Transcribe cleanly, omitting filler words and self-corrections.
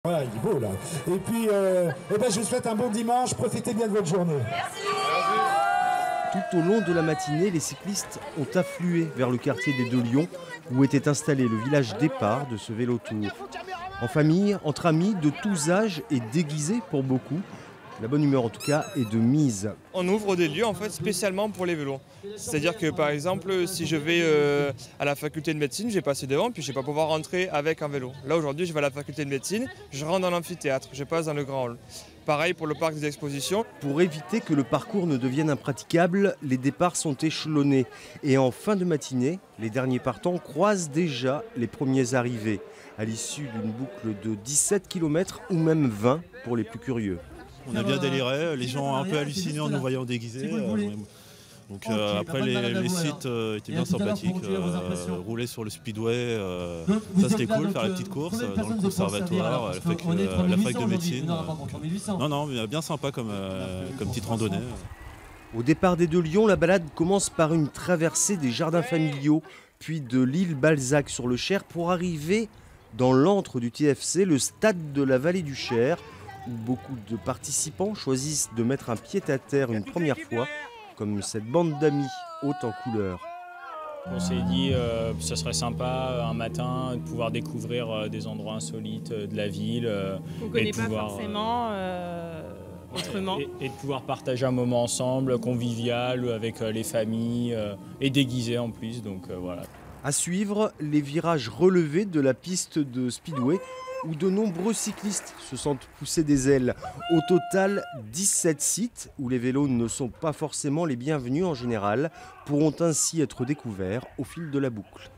Voilà, il est beau là. Et puis, je vous souhaite un bon dimanche, profitez bien de votre journée. Tout au long de la matinée, les cyclistes ont afflué vers le quartier des Deux Lions où était installé le village départ de ce vélo-tour. En famille, entre amis, de tous âges et déguisés pour beaucoup. La bonne humeur en tout cas est de mise. On ouvre des lieux en fait spécialement pour les vélos. C'est-à-dire que par exemple si je vais à la faculté de médecine, je vais passer devant puis je ne vais pas pouvoir rentrer avec un vélo. Là aujourd'hui je vais à la faculté de médecine, je rentre dans l'amphithéâtre, je passe dans le grand hall. Pareil pour le parc des expositions. Pour éviter que le parcours ne devienne impraticable, les départs sont échelonnés. Et en fin de matinée, les derniers partants croisent déjà les premiers arrivés, à l'issue d'une boucle de 17 km ou même 20 pour les plus curieux. On a bien déliré, les gens ont un peu halluciné en nous voyant déguisés. Donc après les sites étaient bien sympathiques, rouler sur le speedway, ça c'était cool, faire la petite course dans le conservatoire, la fac de médecine. Non, bien sympa comme petite randonnée. Au départ des Deux Lions, la balade commence par une traversée des jardins familiaux, puis de l'île Balzac sur le Cher pour arriver dans l'antre du TFC, le stade de la vallée du Cher, où beaucoup de participants choisissent de mettre un pied à terre une première fois, comme cette bande d'amis haute en couleurs. On s'est dit que ce serait sympa un matin de pouvoir découvrir des endroits insolites de la ville. On ne connaît pas forcément autrement. Et de pouvoir partager un moment ensemble, convivial, avec les familles et déguisé en plus. Donc voilà. À suivre, les virages relevés de la piste de Speedway, où de nombreux cyclistes se sentent pousser des ailes. Au total, 17 sites où les vélos ne sont pas forcément les bienvenus en général pourront ainsi être découverts au fil de la boucle.